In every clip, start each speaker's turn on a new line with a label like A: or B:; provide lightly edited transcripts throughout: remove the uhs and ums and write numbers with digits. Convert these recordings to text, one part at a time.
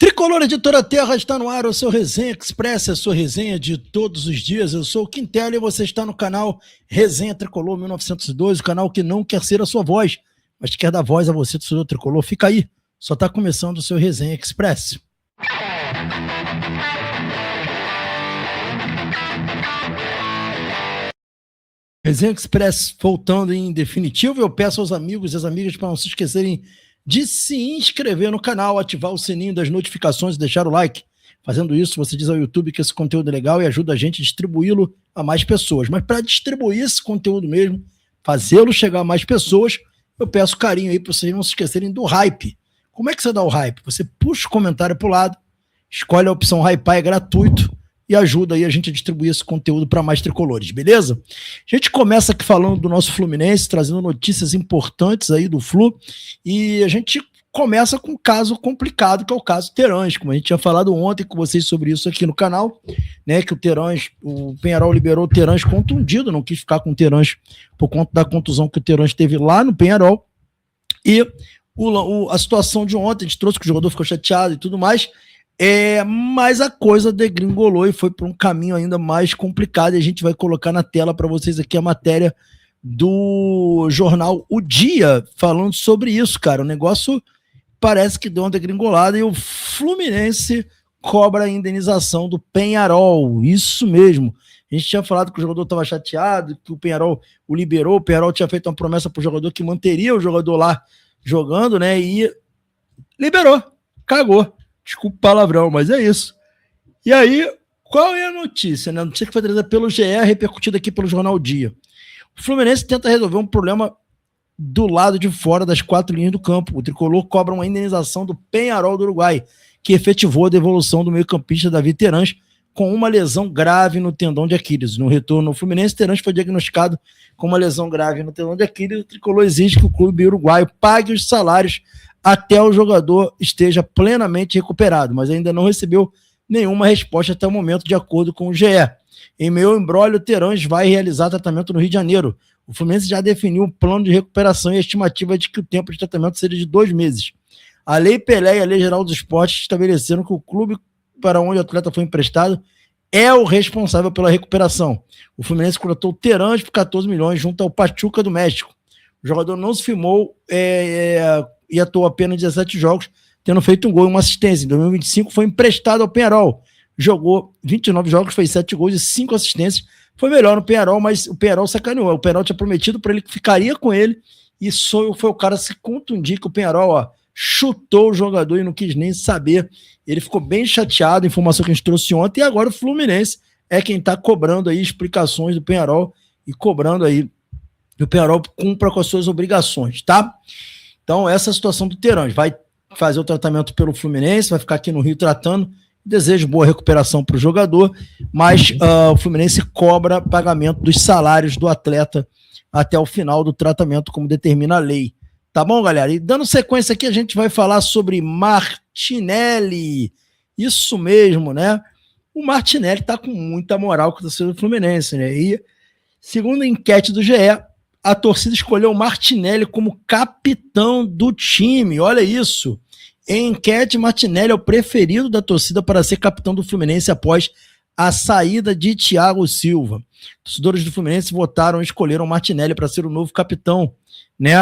A: Tricolor Editora Terra está no ar, o seu Resenha Express, a sua resenha de todos os dias. Eu sou o Quintela e você está no canal Resenha Tricolor 1902, o canal que não quer ser a sua voz, mas quer dar voz a você, torcedor tricolor. Fica aí, só está começando o seu Resenha Express. Resenha Express voltando em definitivo. Eu peço aos amigos e às amigas para não se esquecerem de se inscrever no canal, ativar o sininho das notificações e deixar o like. Fazendo isso, você diz ao YouTube que esse conteúdo é legal e ajuda a gente a distribuí-lo a mais pessoas. Mas para distribuir esse conteúdo mesmo, fazê-lo chegar a mais pessoas, eu peço carinho aí para vocês não se esquecerem do hype. Como é que você dá o hype? Você puxa o comentário para o lado, escolhe a opção Hypar, é gratuito, e ajuda aí a gente a distribuir esse conteúdo para mais tricolores, beleza? A gente começa aqui falando do nosso Fluminense, trazendo notícias importantes aí do Flu, e a gente começa com um caso complicado, que é o caso Terãs, como a gente tinha falado ontem com vocês sobre isso aqui no canal, né, que o Peñarol liberou o Terãs contundido, não quis ficar com o Terãs por conta da contusão que o Terãs teve lá no Peñarol, e a situação de ontem, a gente trouxe que o jogador ficou chateado e tudo mais, mas a coisa degringolou e foi para um caminho ainda mais complicado, e a gente vai colocar na tela para vocês aqui a matéria do jornal O Dia, falando sobre isso, cara. O negócio parece que deu uma degringolada e o Fluminense cobra a indenização do Peñarol, isso mesmo. A gente tinha falado que o jogador estava chateado, que o Peñarol o liberou, o Peñarol tinha feito uma promessa para o jogador que manteria o jogador lá jogando, né, e liberou, cagou. Desculpa o palavrão, mas é isso. E aí, qual é a notícia? Né? A notícia que foi trazida pelo GE, repercutida aqui pelo Jornal Dia. O Fluminense tenta resolver um problema do lado de fora das 4 linhas do campo. O tricolor cobra uma indenização do Peñarol do Uruguai, que efetivou a devolução do meio-campista David Terãs com uma lesão grave no tendão de Aquiles. No retorno ao Fluminense, Terãs foi diagnosticado com uma lesão grave no tendão de Aquiles. O tricolor exige que o clube uruguaio pague os salários até o jogador esteja plenamente recuperado, mas ainda não recebeu nenhuma resposta até o momento, de acordo com o GE. Em meio ao imbróglio, o Terãs vai realizar tratamento no Rio de Janeiro. O Fluminense já definiu um plano de recuperação e a estimativa é de que o tempo de tratamento seja de 2 meses. A Lei Pelé e a Lei Geral dos Esportes estabeleceram que o clube para onde o atleta foi emprestado é o responsável pela recuperação. O Fluminense contratou o Terãs por 14 milhões junto ao Pachuca do México. O jogador não se firmou e atuou apenas 17 jogos, tendo feito um gol e uma assistência. Em 2025 foi emprestado ao Peñarol. Jogou 29 jogos, fez 7 gols e 5 assistências. Foi melhor no Peñarol, mas o Peñarol sacaneou. O Peñarol tinha prometido para ele que ficaria com ele e foi o cara se contundir que o Peñarol chutou o jogador e não quis nem saber. Ele ficou bem chateado, informação que a gente trouxe ontem, e agora o Fluminense é quem está cobrando aí explicações do Peñarol e cobrando aí que o Peñarol cumpra com as suas obrigações, tá? Então, essa é a situação do Terãs. Vai fazer o tratamento pelo Fluminense, vai ficar aqui no Rio tratando. Desejo boa recuperação para o jogador, mas o Fluminense cobra pagamento dos salários do atleta até o final do tratamento, como determina a lei. Tá bom, galera? E dando sequência aqui, a gente vai falar sobre Martinelli. Isso mesmo, né? O Martinelli tá com muita moral com o torcedor do Fluminense, né? E, segundo a enquete do GE, a torcida escolheu o Martinelli como capitão do time. Olha isso. Em enquete, Martinelli é o preferido da torcida para ser capitão do Fluminense após a saída de Thiago Silva. Torcedores do Fluminense votaram e escolheram Martinelli para ser o novo capitão, né?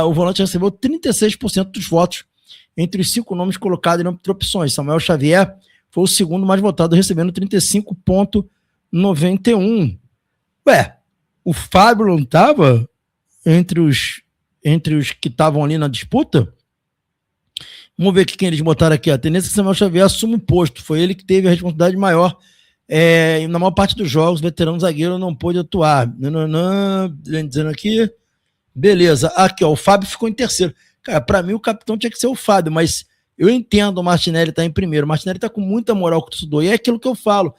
A: O volante recebeu 36% dos votos entre os 5 nomes colocados entre opções. Samuel Xavier foi o segundo mais votado, recebendo 35,91. O Fábio não estava entre os que estavam ali na disputa? Vamos ver quem eles botaram aqui. A tendência é que Samuel Xavier assuma o posto. Foi ele que teve a responsabilidade maior. Na maior parte dos jogos, o veterano zagueiro não pôde atuar. Dizendo aqui. Beleza. Aqui, ó, o Fábio ficou em terceiro. Cara, para mim o capitão tinha que ser o Fábio, mas eu entendo o Martinelli estar em primeiro. O Martinelli está com muita moral com o torcedor. E é aquilo que eu falo.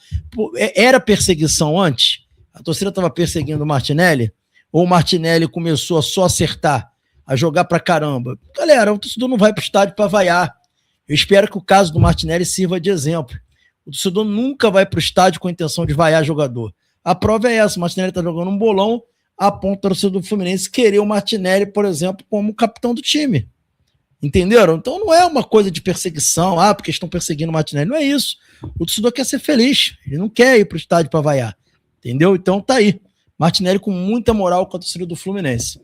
A: Era perseguição antes? A torcida estava perseguindo o Martinelli? Ou o Martinelli começou a só acertar, a jogar pra caramba? Galera, o torcedor não vai pro estádio para vaiar. Eu espero que o caso do Martinelli sirva de exemplo. O torcedor nunca vai pro estádio com a intenção de vaiar jogador. A prova é essa. O Martinelli tá jogando um bolão a ponto do torcedor do Fluminense querer o Martinelli, por exemplo, como capitão do time. Entenderam? Então não é uma coisa de perseguição, porque estão perseguindo o Martinelli. Não é isso. O torcedor quer ser feliz. Ele não quer ir para o estádio para vaiar. Entendeu? Então tá aí. Martinelli com muita moral com a torcida do Fluminense.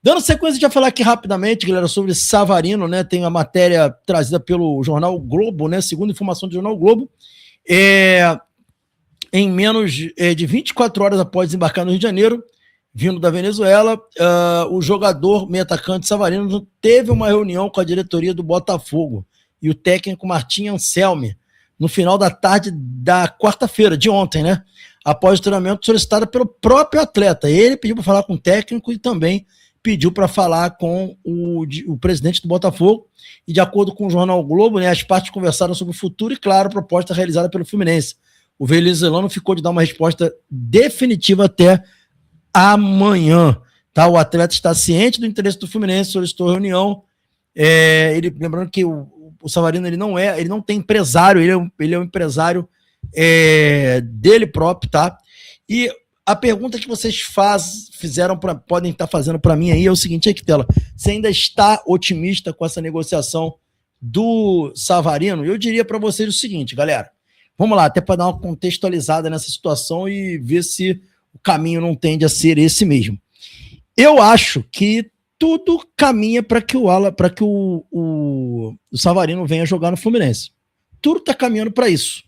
A: Dando sequência, a gente vai falar aqui rapidamente, galera, sobre Savarino, né? Tem a matéria trazida pelo Jornal Globo, né? Segundo informação do Jornal Globo. Em menos de 24 horas após desembarcar no Rio de Janeiro, vindo da Venezuela, o jogador, meio atacante Savarino, teve uma reunião com a diretoria do Botafogo e o técnico Martim Anselmi, no final da tarde da quarta-feira, de ontem, né? Após o treinamento solicitado pelo próprio atleta. Ele pediu para falar com o técnico e também pediu para falar com o presidente do Botafogo. E de acordo com o Jornal Globo, né, as partes conversaram sobre o futuro e, claro, a proposta realizada pelo Fluminense. O venezuelano ficou de dar uma resposta definitiva até amanhã. Tá? O atleta está ciente do interesse do Fluminense, solicitou reunião. Lembrando que o Savarino ele não tem empresário, ele é um empresário dele próprio, tá? E a pergunta que vocês podem estar fazendo para mim aí é o seguinte, aqui, Tela, você ainda está otimista com essa negociação do Savarino? Eu diria para vocês o seguinte, galera, vamos lá, até para dar uma contextualizada nessa situação e ver se o caminho não tende a ser esse mesmo. Eu acho que tudo caminha para que o Savarino venha jogar no Fluminense. Tudo está caminhando para isso.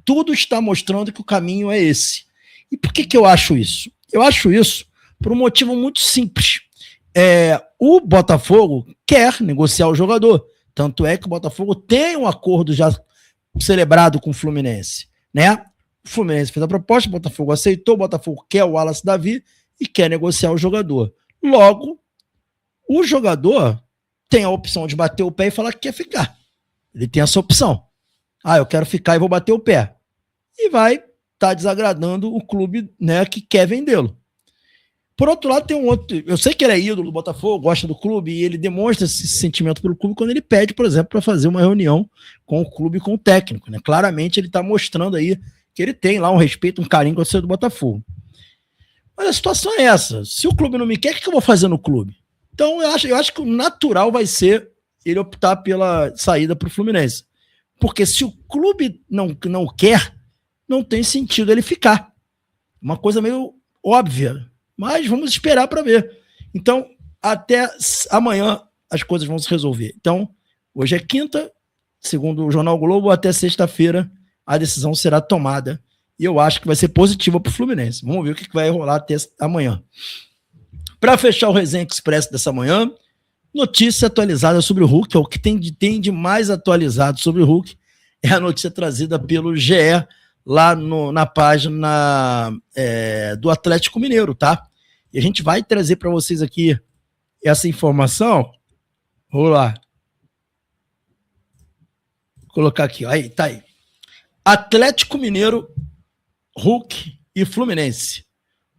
A: Tudo está mostrando que o caminho é esse. E por que eu acho isso? Eu acho isso por um motivo muito simples. O Botafogo quer negociar o jogador. Tanto é que o Botafogo tem um acordo já celebrado com o Fluminense, né? O Fluminense fez a proposta, o Botafogo aceitou, o Botafogo quer o Wallace Davi e quer negociar o jogador. Logo, o jogador tem a opção de bater o pé e falar que quer ficar. Ele tem essa opção. Eu quero ficar e vou bater o pé. E vai estar desagradando o clube, né, que quer vendê-lo. Por outro lado, tem um outro. Eu sei que ele é ídolo do Botafogo, gosta do clube, e ele demonstra esse sentimento pelo clube quando ele pede, por exemplo, para fazer uma reunião com o clube e com o técnico. Né? Claramente ele está mostrando aí que ele tem lá um respeito, um carinho com a torcida do Botafogo. Mas a situação é essa. Se o clube não me quer, o que eu vou fazer no clube? Então eu acho que o natural vai ser ele optar pela saída para o Fluminense. Porque se o clube não quer, não tem sentido ele ficar. Uma coisa meio óbvia. Mas vamos esperar para ver. Então, até amanhã as coisas vão se resolver. Então, hoje é quinta, segundo o Jornal Globo, até sexta-feira a decisão será tomada. E eu acho que vai ser positiva para o Fluminense. Vamos ver o que vai rolar até amanhã. Para fechar o Resenha Express dessa manhã, notícia atualizada sobre o Hulk. O que tem de mais atualizado sobre o Hulk é a notícia trazida pelo GE lá na página do Atlético Mineiro, tá? E a gente vai trazer para vocês aqui essa informação. Vamos lá. Vou colocar aqui, aí, tá aí. Atlético Mineiro, Hulk e Fluminense.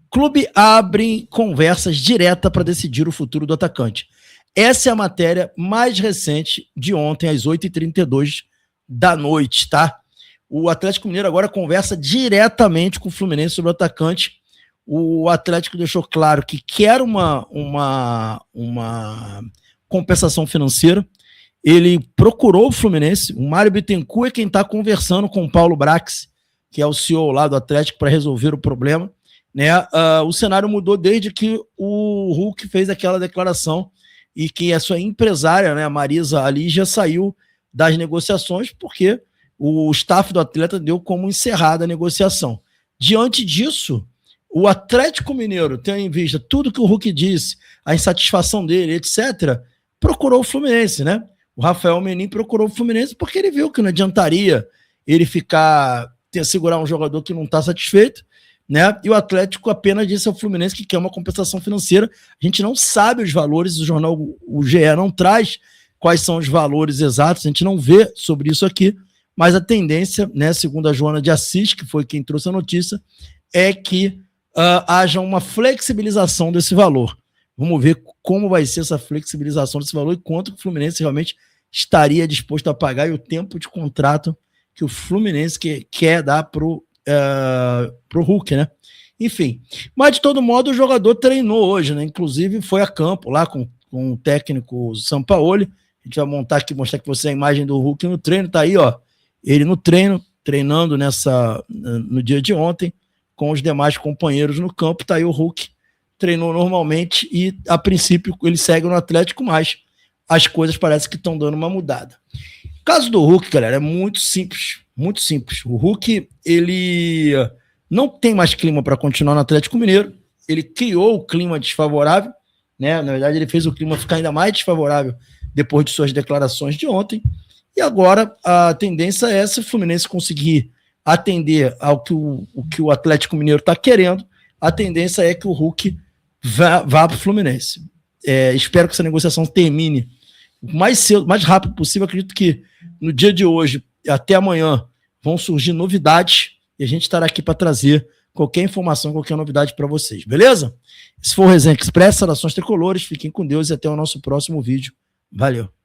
A: Clube abre conversas diretas para decidir o futuro do atacante. Essa é a matéria mais recente de ontem, às 8h32 da noite, tá? O Atlético Mineiro agora conversa diretamente com o Fluminense sobre o atacante. O Atlético deixou claro que quer uma compensação financeira. Ele procurou o Fluminense. O Mário Bittencourt é quem está conversando com o Paulo Brax, que é o CEO lá do Atlético, para resolver o problema. Né? O cenário mudou desde que o Hulk fez aquela declaração e que a sua empresária, né, a Marisa Ali, já saiu das negociações porque o staff do atleta deu como encerrada a negociação. Diante disso, o Atlético Mineiro, tendo em vista tudo que o Hulk disse, a insatisfação dele, etc., procurou o Fluminense, né? O Rafael Menin procurou o Fluminense porque ele viu que não adiantaria ele segurar um jogador que não está satisfeito, né? E o Atlético apenas disse ao Fluminense que quer uma compensação financeira. A gente não sabe os valores, o GE não traz quais são os valores exatos, a gente não vê sobre isso aqui, mas a tendência, né, segundo a Joana de Assis, que foi quem trouxe a notícia, é que haja uma flexibilização desse valor. Vamos ver como vai ser essa flexibilização desse valor e quanto o Fluminense realmente estaria disposto a pagar e o tempo de contrato que o Fluminense quer dar pro Hulk, né? Enfim, mas de todo modo o jogador treinou hoje, né? Inclusive foi a campo lá com o técnico Sampaoli, A gente vai montar aqui, mostrar que você a imagem do Hulk no treino, tá aí, ó. Ele no treino, treinando no dia de ontem, com os demais companheiros no campo, tá aí o Hulk, treinou normalmente e, a princípio, ele segue no Atlético, mas as coisas parecem que estão dando uma mudada. O caso do Hulk, galera, é muito simples, muito simples. O Hulk, ele não tem mais clima para continuar no Atlético Mineiro, ele criou o clima desfavorável, né? Na verdade, ele fez o clima ficar ainda mais desfavorável depois de suas declarações de ontem, e agora a tendência é, se o Fluminense conseguir atender ao que o Atlético Mineiro está querendo, a tendência é que o Hulk vá para o Fluminense. Espero que essa negociação termine o mais cedo, mais rápido possível. Acredito que no dia de hoje, até amanhã, vão surgir novidades e a gente estará aqui para trazer qualquer informação, qualquer novidade para vocês, beleza? Esse foi o Resenha Express, saudações tricolores, fiquem com Deus e até o nosso próximo vídeo. Valeu!